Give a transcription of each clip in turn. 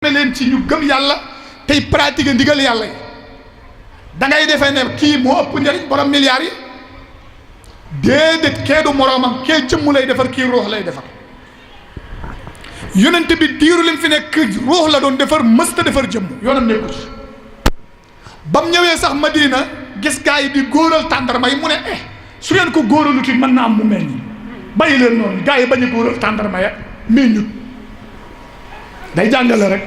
ne leen ci ñu gëm yàlla tey pratiquer ndigal yàlla yi da ngay defee ne kii moo ëpp njëriñ borom milliards yi déedéet kee du moroomam kee jëmm lay defar kii ruux lay defar yonent bi diiru lim fi nekk ruux la doon defar mësta defar jëmm yoonam nekku ci ba mu ñëwee sax Madina gis gaa yi di góoral tàndarma yi mu ne su ngeen ko góoraluti mën na am mu meññ bàyyi leen noonu gaa yi bañ a góoral tàndarma ya meññut day jàngale rek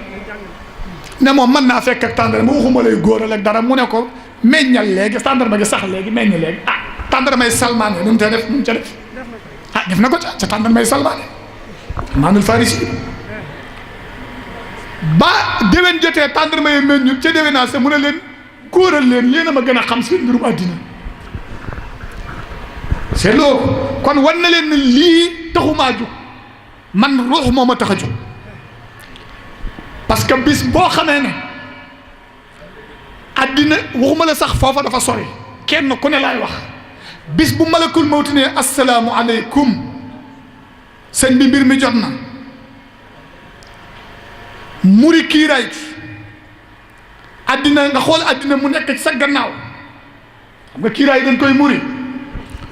ne moom mën naa fekk ak tàndarma waxuma lay góoral ak dara mu ne ko meññal léegi tàndarma gi sax léegi meññ léegi tàndarmay salmaane nu mu tee def nu mu ca def def na ko ca tàndarmay salmaane maanul farisi ba déwén jotee tàndarma yi meññut ca déwénaa sa mu ne leen góoral leen yéen a ma gën a xam seen mbirum àddina c'est loolu kon wan na leen ne lii taxumaa jóg man ruux moo ma tax a jóg parce que bis boo xamee ne àddina waxuma la sax foofa dafa sori kenn ku ne laay wax bis bu malakul mawti ne assalaamu aleykum sëñ bi mbir mi jot na muri kiiraay àddina nga xool àddina mu nekk ci sa gannaaw xam nga kiiraay dañ koy muri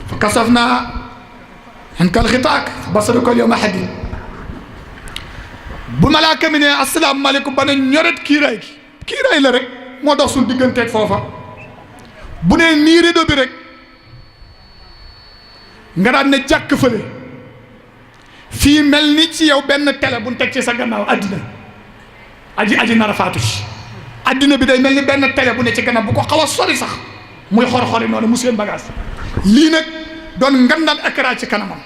fa kasaf naa ankal xitaak basaruka yawma hadid bu malaaka mi ne asalaamaaleykum ba ne ñoret kiiraay gi kiiraay la rek moo dox suñ digganteeg foofa bu ne nii rido bi rek nga daan ne jàkk fële fii mel ni ci yow benn télé bu ñu teg ci sa gannaaw àddina aji nar a faatu si àddina bi day mel ni benn télé bu ne ci gannaaw bu ko xaw a sori sax muy xor-xori noonu mu seen bagage lii nag doon ngandal écran ci kanamam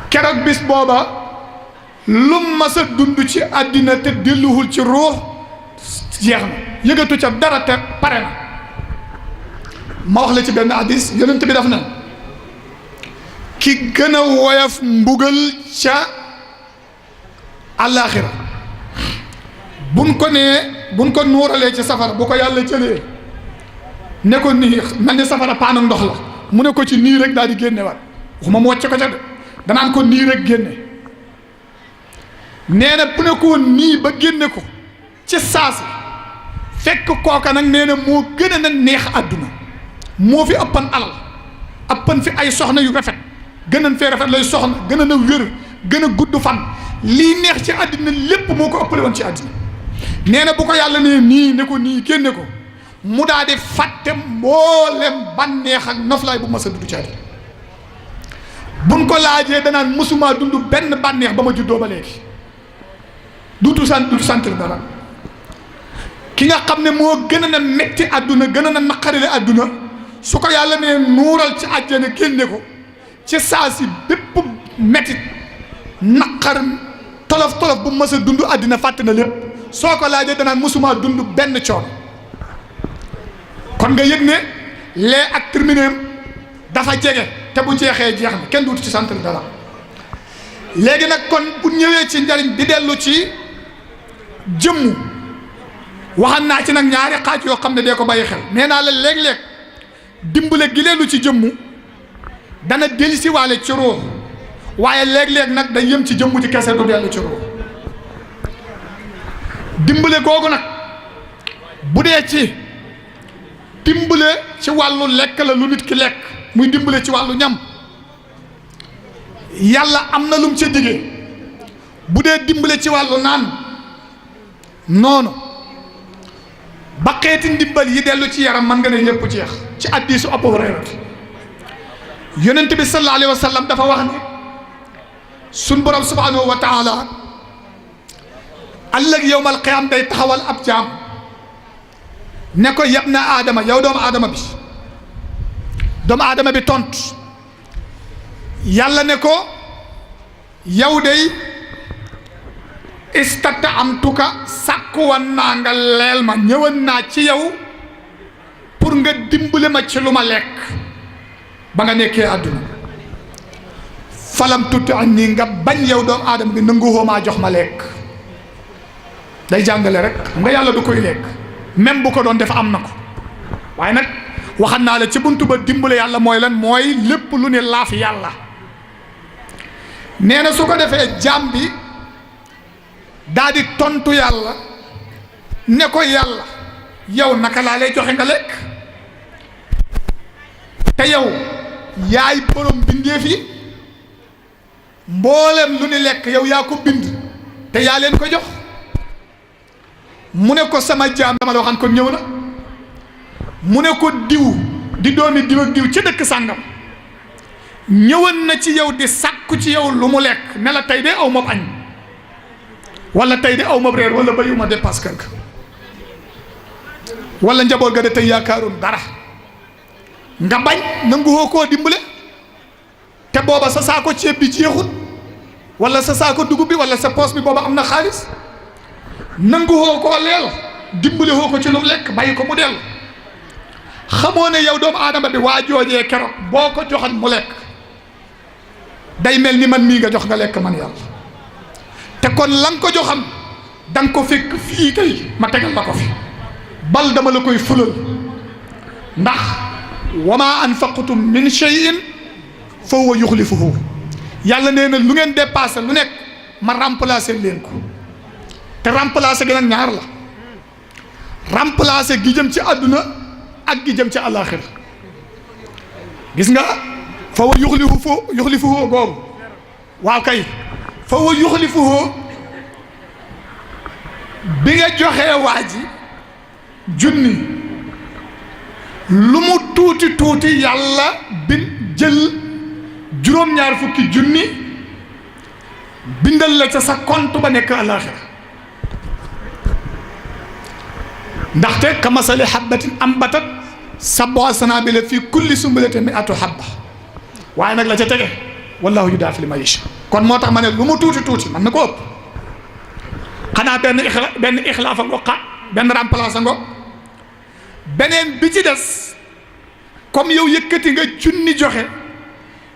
keroog bis booba lu mas a dund ci àddina te delluwul ci ruux jeex na yëgatu ca dara te pare na ma wax la ci benn hadis yonent bi daf na ki gën a woyof mbugal ca àllaaxira buñ ko nuuralee ci safara bu ko yàlla jëlee ne ko nii mel ni safara paan ak ndox la mu ne ko ci nii rek daal di génne waat waxuma mu wàcce ko ca de danaan ko nii rek génne nee na bu ne ko woon nii ba génne ko ci saasi fekk kooka nag nee na moo gën a na neex àdduna moo fi ëppan alal ëppan fi ay soxna yu rafet gën a fee rafet lay soxna gën a na wér gën a gudd fan lii neex ci àddina lépp moo ko ëppale woon ci àddina nee na bu ko yàlla nee nii ne ko nii génne ko mu daal di fàtte mboolem bànneex ak noflaay bu mas a dund ci àddina buñ ko laajee danaan mësumaa dund benn bànneex ba ma juddoo ba léegi duutu santir dara ki nga xam ne moo gën a na metti àdduna gën a na naqarile àdduna su ko yàlla nee nuural ci àjjana génne ko ci saa si bépp mettit naqar tolof bu mas a dund àddina fàtte na lépp soo ko laajee danaan mësumaa dund benn coono kon nga yëg ne lee ak terminé dafa jege te bu jeexee jeex na kenn duutu ci santir dara léegi nag kon bu ñëwee ci njariñ di dellu ci jëmmu waxan naa ci nag ñaari xaaj yoo xam ne dee ko bàyyi xel nee naa la léeg-léeg dimbale gi leelu ci jëmmu dana dellusi waale ci ruux waaye léeg-léeg nag day yëm ci jëmmu ci kese du dellu ci ruux dimbale googu nag bu dee ci dimbale ci wàllu lekk la lu nit ki lekk muy dimbale ci wàllu ñam yàlla am na lum ca digee bu dee dimbale ci wàllu naan noonu ba xeeti ndimbal yi dellu ci yaram man nga ne lépp jeex ci hadiisu Abu Hurayra yonent bi sallallahu alayhi wa sallam dafa wax ne suñ borom subhanahu wa taala ëllëg yowmal qiyaam day taxawal ab jaam ne ko yab na aadama yow doomu aadama bi tontu yàlla ne ko yow day istata am tuka sàkkuwan naa nga leel ma ñëwan naa ci yow pour nga dimbale ma ci lu ma lekk ba nga nekkee àdduna falam tutti an nii nga bañ yow doomu aadama bi nanguwoo maa jox ma lekk day jàngale rek nga yàlla du koy lekk même bu ko doon def am na ko waaye nag waxan naa la ci buntu ba dimbale yàlla mooy lan mooy lépp lu ne laaf yàlla nee na su ko defee jaam bi daa di tontu yàlla ne ko yàlla yow naka laa lay joxe nga lekk te yow yaay borom bindeef yi mboolem lu ni lekk yow yaa ko bind te yaa leen ko jox mu ne ko sama jaam dama la waxan ko ñëw na mu ne ko diw di doomi diw ak diw ca dëkk sàngam ñëwoon na ci yow di sàkku ci yow lu mu lekk ne la tey de aw ma añ wala tey de aw ma reer wala bayu ma dépasse kër ga wala njaboot ga de tey yaakaaroon dara nga bañ nanguwoo koo dimbale te booba sa saako ceeb bi jeexut wala sa saako dugub bi wala sa poos bi booba am na xaalis nanguwoo koo leel dimbale woo ko ci lu mu lekk bàyyi ko mu dellu xamoo ne yow doomu aadama bi waa joojee keroog boo ko joxan mu lekk day mel ni man mii nga jox nga lekk man yàlla te kon la nga ko joxam da nga ko fekk fii tey ma tegal la ko fi bal dama la koy fulal ndax wa ma anfaqtum min shay'in fa huwa yuxlifuhu yàlla nee na lu ngeen dépassé lu nekk ma remplacer leen ko te remplacer gi nag ñaar la remplacer gi jëm ci àdduna ak gi jëm ci àllaaxira gis nga fa huwa yuxlifuhu googu waaw kay fa huwa yuxlifuhu bi nga joxee waa ji junni lu mu tuuti tuuti yàlla jël juróom-ñaar fukki junni bindal la ca sa compte ba nekk àllaaxira ndaxte kamasali habbatin ambatat sab'a sanaabila fi kulli sumbulatin mi'atu habba waaye nag la ca tege wallahu yudaafi liman yashaa kon moo tax ma ne lu mu tuuti tuuti man na ko ëpp xanaa benn ixlaafa ngo benn remplace ngo beneen bi ci des comme yow yëkkati nga junni joxe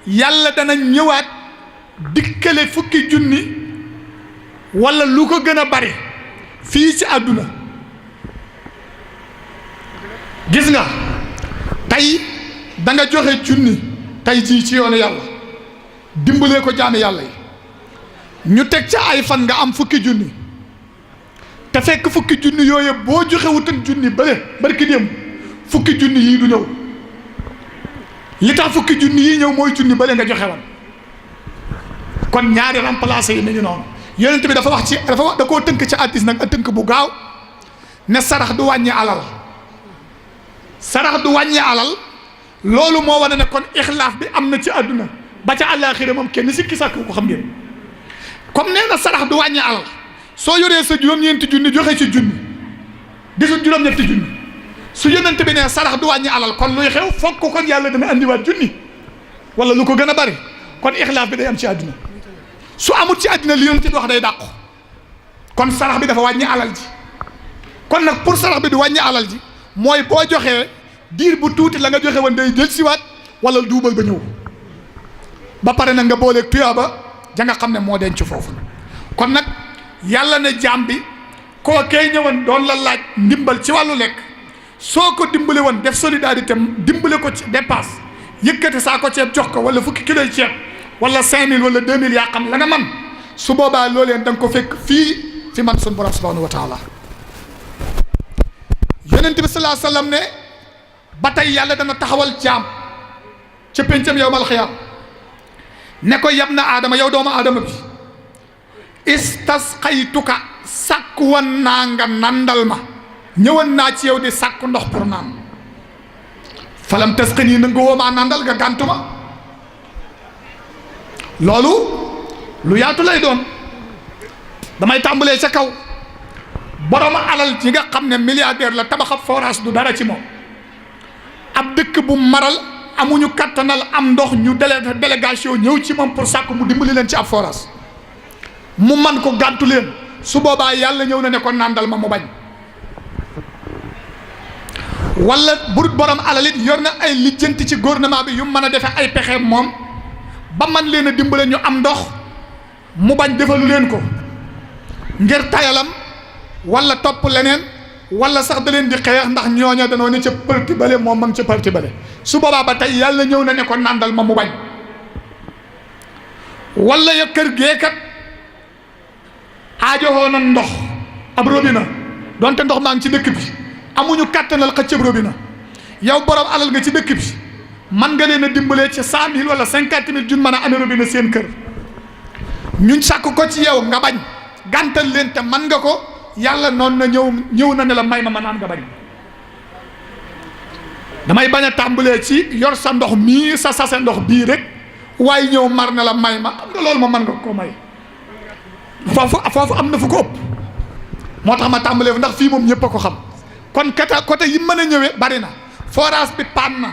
yàlla dana ñëwaat dikkale fukki junni wala lu ko gën a bari fii ci àdduna gis nga tey da nga joxe junni tey jii ci yoonu yàlla dimbalee ko jaami yàlla yi ñu teg ca ay fan nga am fukki junni te fekk fukki junni yooyu boo joxe wutan junni bële barki dem fukki junni yii du ñëw li tax fukki junni yii ñëw mooy junni bële nga joxe woon kon ñaari remplacé yi nañu noonu yonent bi dafa wax ci da koo tënk ci hadiis nag a tënk bu gaaw ne sarax du wàññi alal sarax du wàññi alal loolu moo wane ne kon ixlaaf bi am na ci àdduna ba ca àllaaxira moom kenn sikki sàkk ko xam ngeen comme nee na sarax du wàññi alal soo yoree sa juróom-ñeenti junni joxe ci junni gisul juróom-ñetti junni su yonent bi ne sarax du wàññi alal kon luy xew foog ko kon yàlla dana andiwaat junni wala lu ko gën a bari kon ixlaaf bi day am ci àdduna su amut ci àdduna li yonent bi wax day dàqu kon sarax bi dafa wàññi alal ji kon nag pour sarax bi du wàññi alal ji mooy boo joxee diir bu tuuti la nga joxe woon day jël siwaat wala duubal ba ñëw ba pare nag nga booleeg tuyaaba ja nga xam ne moo denc foofu kon nag yàlla ne jaam bi koo kay ñëwoon doon la laaj ndimbal ci wàllu lekk soo ko dimbale woon def solidarité dimbale ko ci dépasse yëkkati saa ko ceeb jox ko wala fukki kiloy ceeb wala 5000 wala 2000 yaa xam la nga man su boobaa looleen da nga ko fekk fii fi man suñu borom subhanahu wa taala yonent bi sallallahu alayhi wa sallam ne ba tey yàlla dana taxawal jaam ca péncam yawmal xiyaam ne ko yab na aadama yow doomu aadama bi istasqaytuka sàkk woon naa nga nandal ma ñëwoon naa ci yow di sàkk ndox pour naan falam tasqini na nga woo maa nandal nga gàntu ma loolu lu yaatu lay doon damay tàmbalee ca kaw borom alal ji nga xam ne milliardaire la tabaxab forage du dara ci moom ab dëkk bu maral amuñu kattanal am ndox ñu délégation ñëw ci moom pour sàkk mu dimbali leen ci ab forage mu man ko gàntu leen su boobaa yàlla ñëw na ne ko nàndal ma mu bañ wala bu borom alal it yor na ay lijjanti ci gouvernement bi yu mën a defe ay pexe moom ba man leen a dimbale ñu am ndox mu bañ defalu leen ko ngir tayalam wala topp leneen wala sax da leen di xeex ndax ñooña danoo ne ca parti bale moom ma ngi ca parti bale su boobaa ba tey yàlla ñëw na ne ko nàndal ma mu bañ wala ya kër geekat aajowoo na ndox ab robinet donte ndox maa ngi ci dëkk bi amuñu kàttanal xëccëb robinet yow borom alal nga ci dëkk bi man nga leen a dimbalee ci 100 000 wala 50 000 jun mën a amee robinet seen kër ñun sàkk ko ci yow nga bañ gàntal leen te man nga ko yàlla noonu na ñëw na ne la may ma naan nga bañ. damay bañ a tàmbalee ci yor sa ndox mii sa sase ndox bii rek waaye ñëw mar na la may ma xam nga loolu ma mën nga ko may foofu am na fu ko ëpp moo tax ma tàmbalee ndax fii moom ñëpp a ko xam kon côté yi mën a ñëwee bari na forage bi panne na